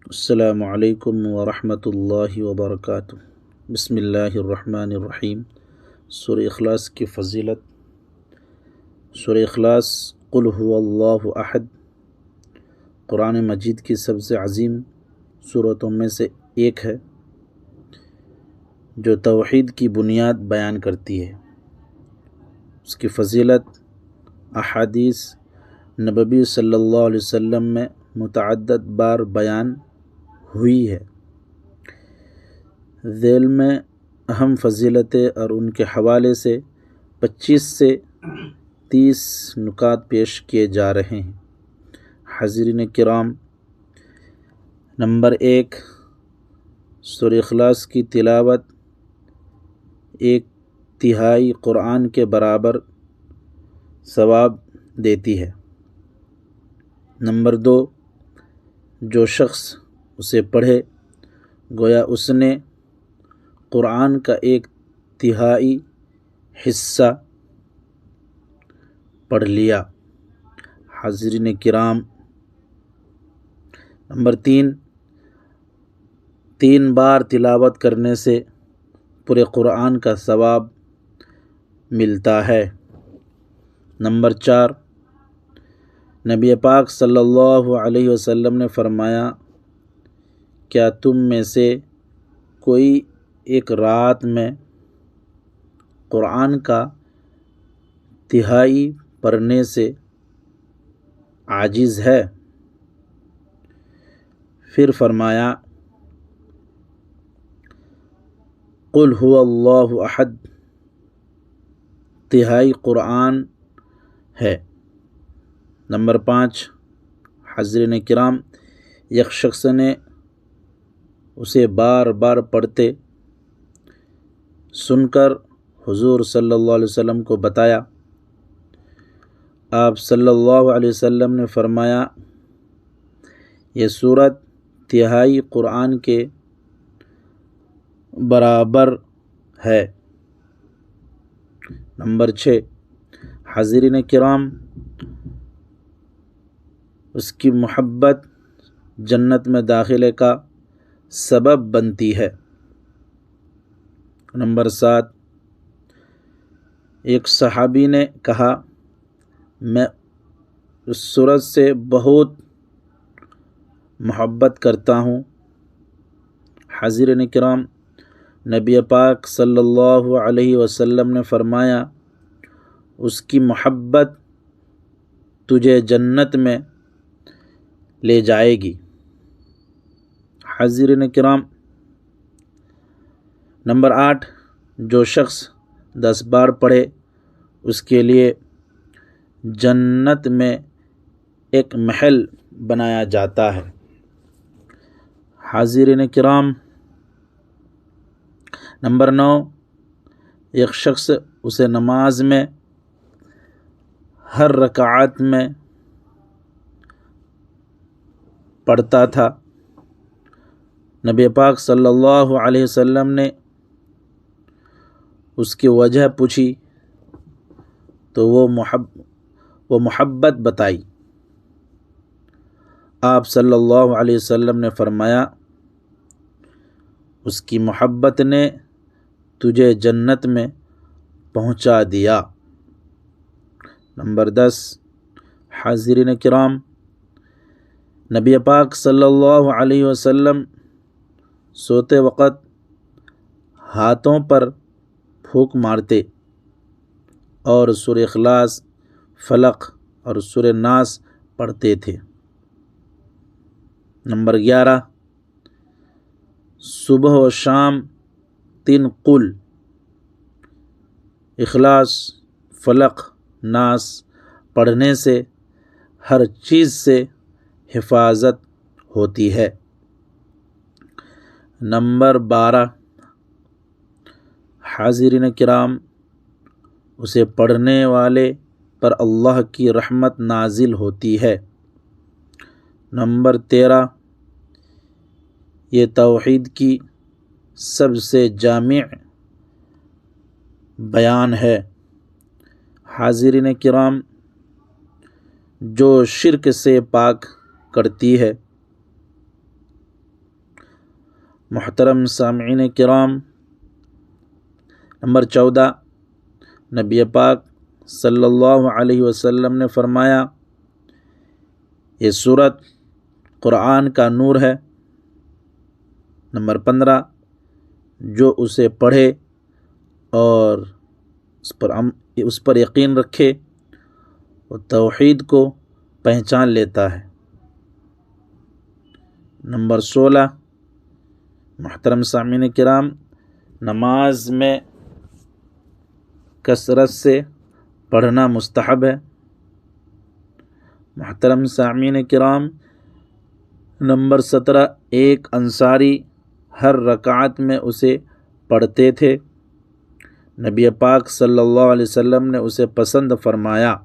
السلام علیکم ورحمۃ اللہ وبرکاتہ۔ بسم اللہ الرحمن الرحیم۔ سورہ اخلاص کی فضیلت۔ سورہ اخلاص قل هو اللہ احد قرآن مجید کی سب سے عظیم سورتوں میں سے ایک ہے جو توحید کی بنیاد بیان کرتی ہے۔ اس کی فضیلت احادیث نبوی صلی اللہ علیہ وسلم میں متعدد بار بیان ہوئی ہے۔ ذیل میں اہم فضیلتیں اور ان کے حوالے سے 25 سے 30 نکات پیش کیے جا رہے ہیں۔ حاضرین کرام، نمبر 1، سورہ اخلاص کی تلاوت 1/3 قرآن کے برابر ثواب دیتی ہے۔ نمبر 2، جو شخص اسے پڑھے گویا اس نے قرآن کا 1/3 حصہ پڑھ لیا۔ حاضرین کرام، نمبر 3 بار تلاوت کرنے سے پورے قرآن کا ثواب ملتا ہے۔ نمبر 4، نبی پاک صلی اللہ علیہ وسلم نے فرمایا، کیا تم میں سے کوئی ایک رات میں قرآن کا 1/3 پڑھنے سے عاجز ہے؟ پھر فرمایا، قل هو اللہ احد 1/3 قرآن ہے۔ نمبر 5، حاضرین کرام، ایک شخص نے اسے بار بار پڑھتے سن کر حضور صلی اللہ علیہ وسلم کو بتایا۔ آپ صلی اللہ علیہ وسلم نے فرمایا، یہ سورت 1/3 قرآن کے برابر ہے۔ نمبر 6، حاضرین کرام، اس کی محبت جنت میں داخلے کا سبب بنتی ہے۔ نمبر 7، ایک صحابی نے کہا، میں اس سورت سے بہت محبت کرتا ہوں۔ حاضرین کرام، نبی پاک صلی اللہ علیہ وسلم نے فرمایا، اس کی محبت تجھے جنت میں لے جائے گی۔ حاضرین کرام، نمبر 8، جو شخص 10 بار پڑھے اس کے لیے جنت میں ایک محل بنایا جاتا ہے۔ حاضرین کرام، نمبر 9، ایک شخص اسے نماز میں ہر رکعت میں پڑھتا تھا۔ نبی پاک صلی اللہ علیہ وسلم نے اس کی وجہ پوچھی تو وہ محبت بتائی۔ آپ صلی اللہ علیہ وسلم نے فرمایا، اس کی محبت نے تجھے جنت میں پہنچا دیا۔ نمبر 10، حاضرین کرام، نبی پاک صلی اللہ علیہ وسلم سوتے وقت ہاتھوں پر پھونک مارتے اور سورہ اخلاص، فلق اور سورہ ناس پڑھتے تھے۔ نمبر 11، صبح و شام 3 قل، اخلاص، فلق، ناس پڑھنے سے ہر چیز سے حفاظت ہوتی ہے۔ نمبر 12، حاضرین کرام، اسے پڑھنے والے پر اللہ کی رحمت نازل ہوتی ہے۔ نمبر 13، یہ توحید کی سب سے جامع بیان ہے۔ حاضرین کرام، جو شرک سے پاک کرتی ہے محترم سامعین کرام، نمبر 14، نبی پاک صلی اللہ علیہ وسلم نے فرمایا یہ سورت قرآن کا نور ہے۔ نمبر 15، جو اسے پڑھے اور اس پر یقین رکھے وہ توحید کو پہچان لیتا ہے۔ نمبر 16، محترم سامعین کرام، نماز میں کثرت سے پڑھنا مستحب ہے۔ محترم سامعین کرام، نمبر 17، ایک انصاری ہر رکعت میں اسے پڑھتے تھے، نبی پاک صلی اللہ علیہ وسلم نے اسے پسند فرمایا۔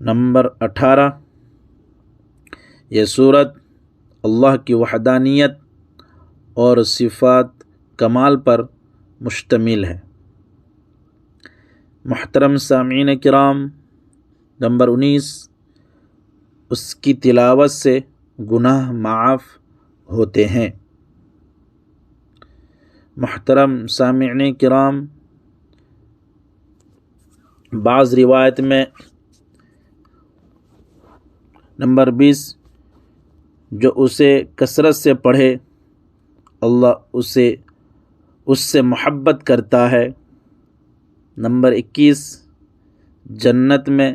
نمبر 18، یہ سورت اللہ کی وحدانیت اور صفات کمال پر مشتمل ہے۔ محترم سامعین کرام، نمبر 19، اس کی تلاوت سے گناہ معاف ہوتے ہیں۔ محترم سامعین کرام، بعض روایت میں نمبر 20، جو اسے کثرت سے پڑھے اللہ اس سے محبت کرتا ہے۔ نمبر 21، جنت میں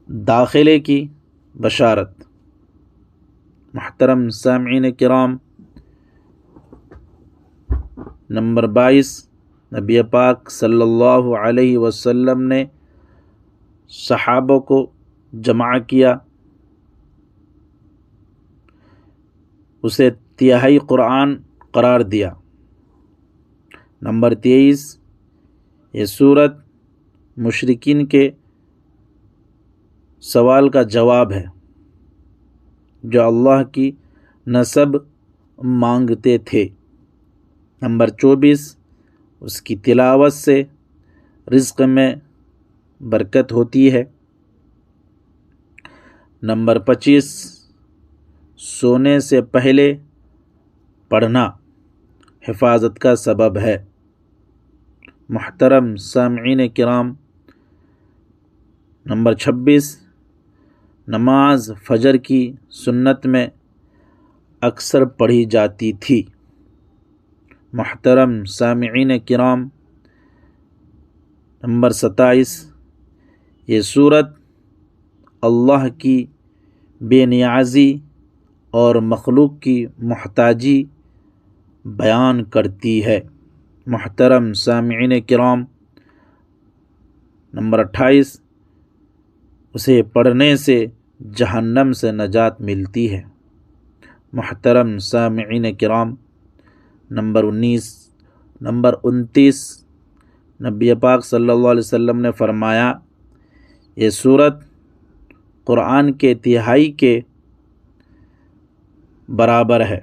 داخلے کی بشارت۔ محترم سامعین کرام، نمبر 22، نبی پاک صلی اللہ علیہ وسلم نے صحابہ کو جمع کیا، اسے تہائی قرآن قرار دیا۔ نمبر 23، یہ سورت مشرکین کے سوال کا جواب ہے جو اللہ کی نسب مانگتے تھے۔ نمبر 24، اس کی تلاوت سے رزق میں برکت ہوتی ہے۔ نمبر 25، سونے سے پہلے پڑھنا حفاظت کا سبب ہے۔ محترم سامعین کرام، نمبر 26، نماز فجر کی سنت میں اکثر پڑھی جاتی تھی۔ محترم سامعین کرام، نمبر 27، یہ سورت اللہ کی بے نیازی اور مخلوق کی محتاجی بیان کرتی ہے۔ محترم سامعین کرام، نمبر 28، اسے پڑھنے سے جہنم سے نجات ملتی ہے۔ محترم سامعین کرام، نمبر 29، نبی پاک صلی اللہ علیہ وسلم نے فرمایا یہ سورت قرآن کے تہائی کے برابر ہے،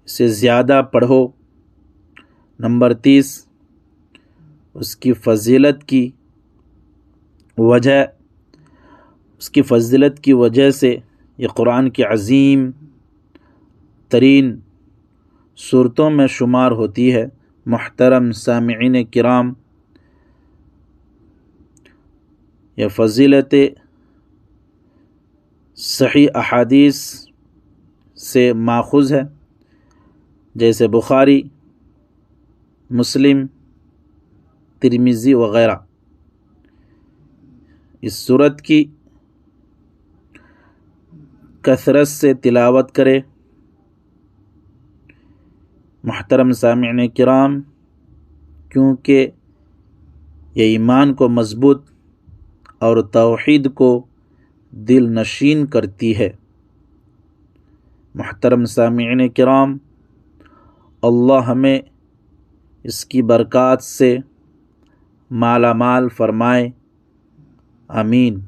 اسے زیادہ پڑھو۔ نمبر 30، اس کی فضیلت کی وجہ سے یہ قرآن کی عظیم ترین صورتوں میں شمار ہوتی ہے۔ محترم سامعین کرام، یہ فضیلت صحیح احادیث سے ماخوذ ہے، جیسے بخاری، مسلم، ترمذی وغیرہ۔ اس سورت کی کثرت سے تلاوت کرے۔ محترم سامعین کرام، کیونکہ یہ ایمان کو مضبوط اور توحید کو دل نشین کرتی ہے۔ محترم سامعین کرام، اللہ ہمیں اس کی برکات سے مالا مال فرمائے، آمین۔